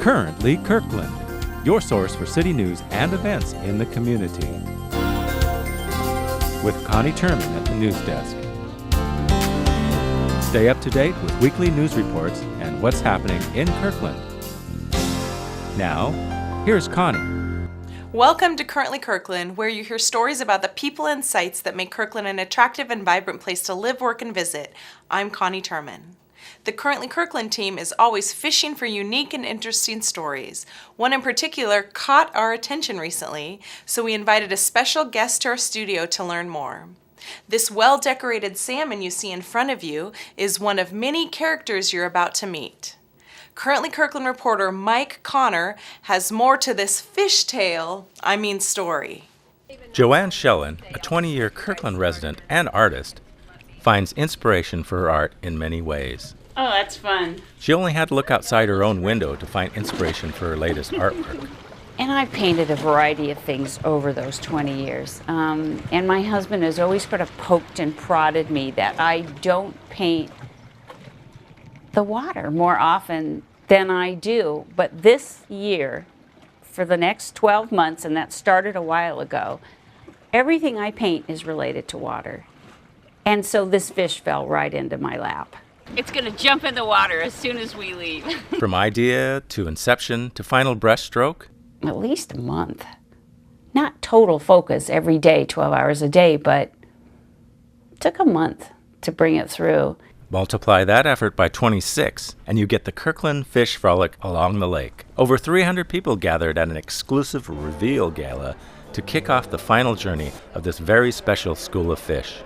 Currently Kirkland, your source for city news and events in the community. With Connie Turman at the news desk. Stay up to date with weekly news reports and what's happening in Kirkland. Now, here's Connie. Welcome to Currently Kirkland, where you hear stories about the people and sites that make Kirkland an attractive and vibrant place to live, work, and visit. I'm Connie Turman. The Currently Kirkland team is always fishing for unique and interesting stories. One in particular caught our attention recently, so we invited a special guest to our studio to learn more. This well-decorated salmon you see in front of you is one of many characters you're about to meet. Currently Kirkland reporter Mike Connor has more to this story. Joanne Schellen, a 20-year Kirkland resident and artist, finds inspiration for her art in many ways. Oh, that's fun. She only had to look outside her own window to find inspiration for her latest artwork. And I've painted a variety of things over those 20 years. And my husband has always sort of poked and prodded me that I don't paint the water more often than I do. But this year, for the next 12 months, and that started a while ago, everything I paint is related to water. And so this fish fell right into my lap. It's going to jump in the water as soon as we leave. From idea to inception to final brushstroke? At least a month. Not total focus every day, 12 hours a day, but it took a month to bring it through. Multiply that effort by 26, and you get the Kirkland Fish frolic along the lake. Over 300 people gathered at an exclusive reveal gala to kick off the final journey of this very special school of fish.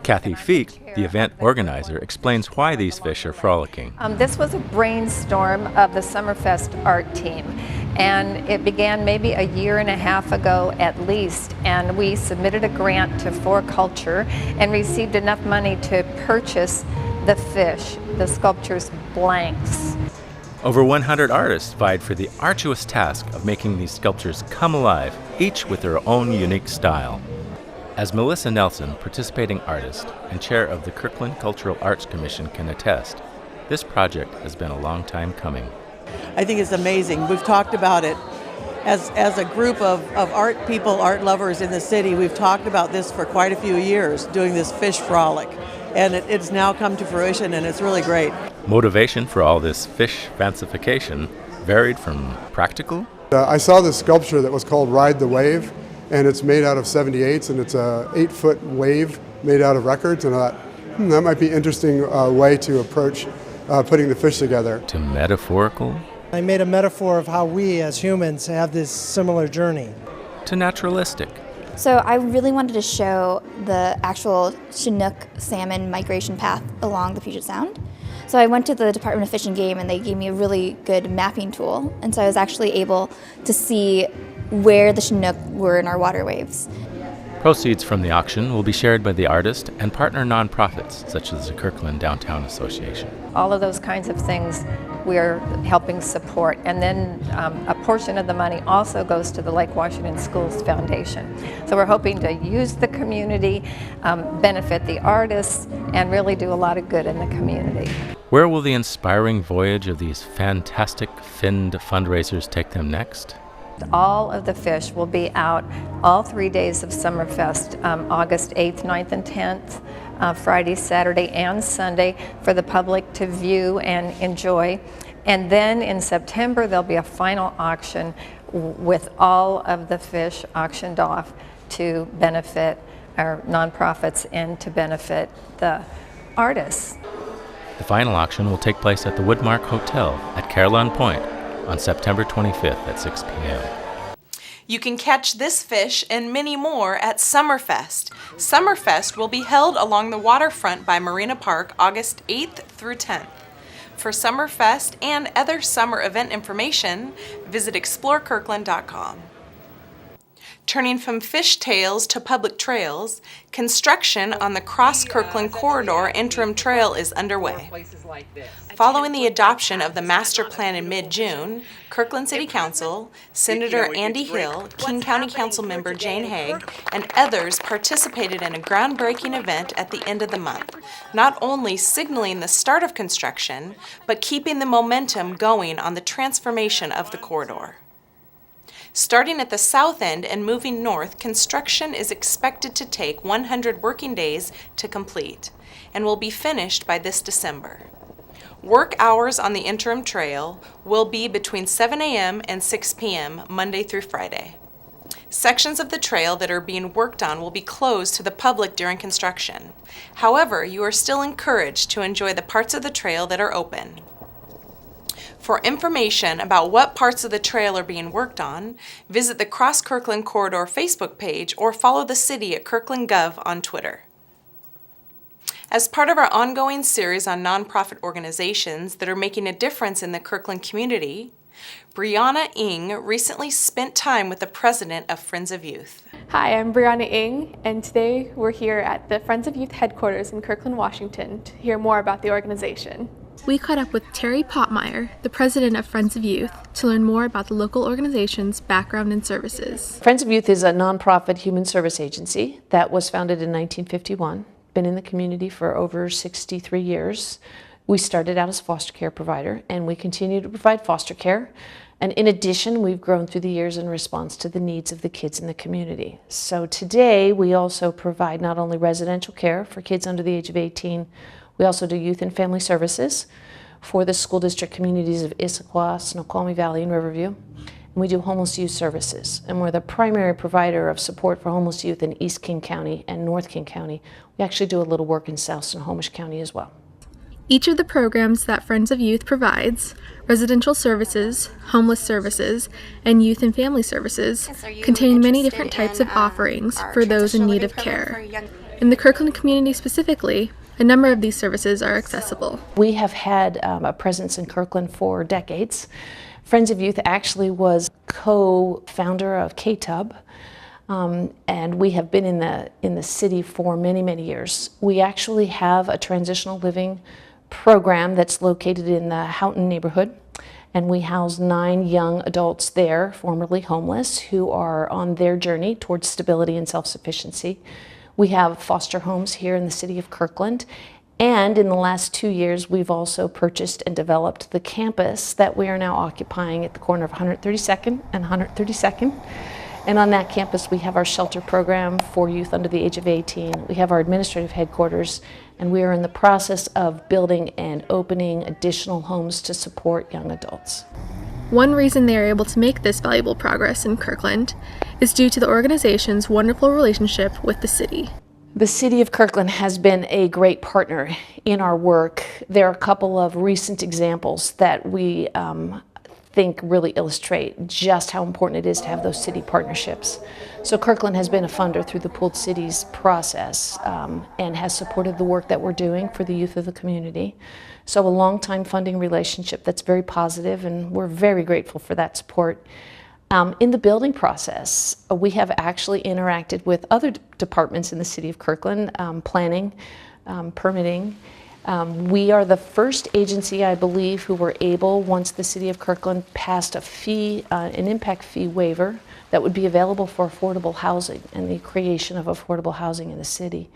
Kathy Feek, the event organizer, explains why these fish are frolicking. This was a brainstorm of the Summerfest art team, and it began maybe a year and a half ago at least, and we submitted a grant to For Culture and received enough money to purchase the fish, the sculptures blanks. Over 100 artists vied for the arduous task of making these sculptures come alive, each with their own unique style. As Melissa Nelson, participating artist and chair of the Kirkland Cultural Arts Commission, can attest, this project has been a long time coming. I think it's amazing. We've talked about it as a group of art people, art lovers in the city. We've talked about this for quite a few years, doing this fish frolic. And it's now come to fruition, and it's really great. Motivation for all this fish fancification varied from practical. I saw this sculpture that was called Ride the Wave, and it's made out of 78s, and it's a 8-foot wave made out of records, and I thought, that might be an interesting way to approach putting the fish together. To metaphorical. I made a metaphor of how we as humans have this similar journey. To naturalistic. So I really wanted to show the actual Chinook salmon migration path along the Puget Sound. So I went to the Department of Fish and Game, and they gave me a really good mapping tool, and so I was actually able to see where the Chinook were in our water waves. Proceeds from the auction will be shared by the artist and partner nonprofits such as the Kirkland Downtown Association. All of those kinds of things we're helping support, and then a portion of the money also goes to the Lake Washington Schools Foundation. So we're hoping to use the community, benefit the artists, and really do a lot of good in the community. Where will the inspiring voyage of these fantastic finned fundraisers take them next? All of the fish will be out all 3 days of Summerfest, August 8th, 9th, and 10th, Friday, Saturday, and Sunday for the public to view and enjoy. And then in September, there'll be a final auction with all of the fish auctioned off to benefit our nonprofits and to benefit the artists. The final auction will take place at the Woodmark Hotel at Caroline Point on September 25th at 6 p.m. You can catch this fish and many more at Summerfest. Summerfest will be held along the waterfront by Marina Park August 8th through 10th. For Summerfest and other summer event information, visit explorekirkland.com. Turning from fish tails to public trails, construction on the Cross Kirkland Corridor interim trail is underway. Following the adoption of the master plan in mid-June, Kirkland City Council, Senator Andy Hill, King County Council member Jane Haig, and others participated in a groundbreaking event at the end of the month, not only signaling the start of construction, but keeping the momentum going on the transformation of the corridor. Starting at the south end and moving north, construction is expected to take 100 working days to complete and will be finished by this December. Work hours on the interim trail will be between 7 a.m. and 6 p.m. Monday through Friday. Sections of the trail that are being worked on will be closed to the public during construction. However, you are still encouraged to enjoy the parts of the trail that are open. For information about what parts of the trail are being worked on, visit the Cross Kirkland Corridor Facebook page or follow the city at KirklandGov on Twitter. As part of our ongoing series on nonprofit organizations that are making a difference in the Kirkland community, Brianna Ng recently spent time with the president of Friends of Youth. Hi, I'm Brianna Ng, and today we're here at the Friends of Youth headquarters in Kirkland, Washington to hear more about the organization. We caught up with Terry Pottmeyer, the president of Friends of Youth, to learn more about the local organization's background and services. Friends of Youth is a nonprofit human service agency that was founded in 1951, been in the community for over 63 years. We started out as a foster care provider, and we continue to provide foster care. And in addition, we've grown through the years in response to the needs of the kids in the community. So today, we also provide not only residential care for kids under the age of 18, we also do youth and family services for the school district communities of Issaquah, Snoqualmie Valley, and Riverview. And we do homeless youth services. And we're the primary provider of support for homeless youth in East King County and North King County. We actually do a little work in South Snohomish County as well. Each of the programs that Friends of Youth provides, residential services, homeless services, and youth and family services, contain many different types of offerings for those in need of care. In the Kirkland community specifically, a number of these services are accessible. We have had a presence in Kirkland for decades. Friends of Youth actually was co-founder of KTUB, and we have been in the city for many, many years. We actually have a transitional living program that's located in the Houghton neighborhood, and we house 9 young adults there, formerly homeless, who are on their journey towards stability and self-sufficiency. We have foster homes here in the city of Kirkland, and in the last 2 years we've also purchased and developed the campus that we are now occupying at the corner of 132nd and 132nd. And on that campus we have our shelter program for youth under the age of 18. We have our administrative headquarters, and we are in the process of building and opening additional homes to support young adults. One reason they are able to make this valuable progress in Kirkland is due to the organization's wonderful relationship with the city. The city of Kirkland has been a great partner in our work. There are a couple of recent examples that we think really illustrate just how important it is to have those city partnerships. So Kirkland has been a funder through the Pooled Cities process and has supported the work that we're doing for the youth of the community. So a long-time funding relationship that's very positive, and we're very grateful for that support. In the building process, we have actually interacted with other departments in the city of Kirkland, planning, permitting. We are the first agency, I believe, who were able, once the city of Kirkland passed a fee, an impact fee waiver that would be available for affordable housing and the creation of affordable housing in the city.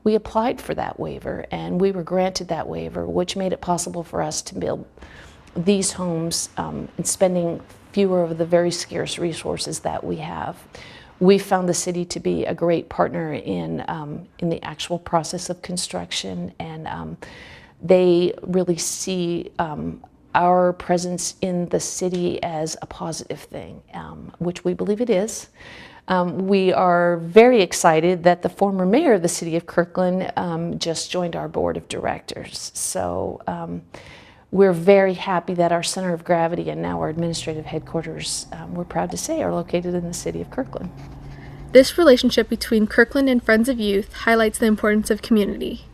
We applied for that waiver, and we were granted that waiver, which made it possible for us to build these homes and spending fewer of the very scarce resources that we have. We found the city to be a great partner in the actual process of construction, and they really see our presence in the city as a positive thing, which we believe it is. We are very excited that the former mayor of the city of Kirkland just joined our board of directors. So we're very happy that our center of gravity and now our administrative headquarters, we're proud to say, are located in the city of Kirkland. This relationship between Kirkland and Friends of Youth highlights the importance of community.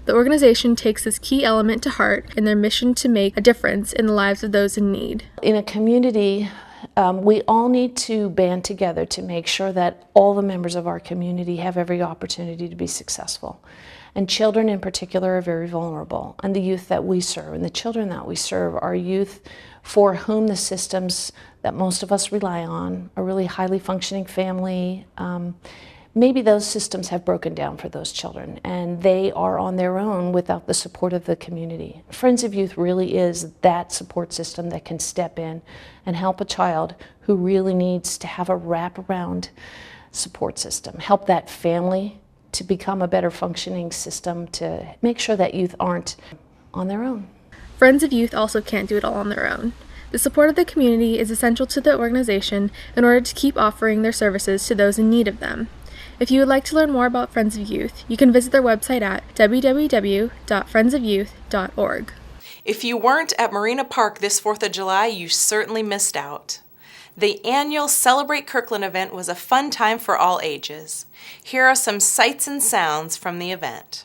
The organization takes this key element to heart in their mission to make a difference in the lives of those in need. In a community We all need to band together to make sure that all the members of our community have every opportunity to be successful. And children in particular are very vulnerable. And the youth that we serve and the children that we serve are youth for whom the systems that most of us rely on, a really highly functioning family, maybe those systems have broken down for those children and they are on their own without the support of the community. Friends of Youth really is that support system that can step in and help a child who really needs to have a wraparound support system, help that family to become a better functioning system to make sure that youth aren't on their own. Friends of Youth also can't do it all on their own. The support of the community is essential to the organization in order to keep offering their services to those in need of them. If you would like to learn more about Friends of Youth, you can visit their website at www.friendsofyouth.org. If you weren't at Marina Park this 4th of July, you certainly missed out. The annual Celebrate Kirkland event was a fun time for all ages. Here are some sights and sounds from the event.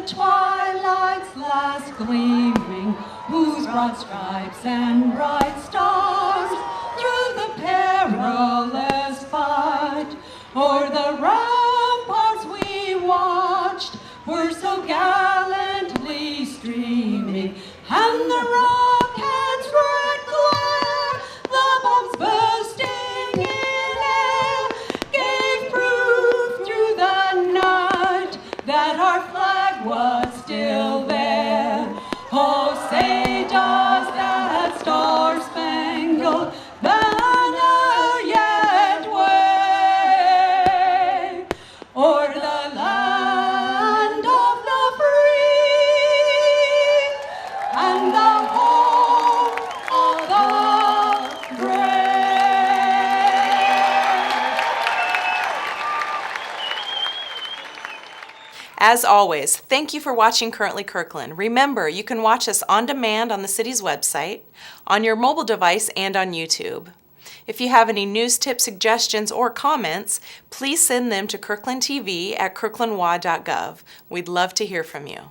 the twilight's last gleaming, whose broad stripes and bright stars through the perilous fight o'er the ramparts we watched were so gallantly streaming, and the rocket's red glare, the bombs bursting in air, gave proof through the night that our flag was still there. Oh, say does that star-spangled banner yet wave o'er the land of the free and the home of the As always, thank you for watching Currently Kirkland. Remember, you can watch us on demand on the city's website, on your mobile device, and on YouTube. If you have any news tips, suggestions, or comments, please send them to kirklandtv@kirklandwa.gov. We'd love to hear from you.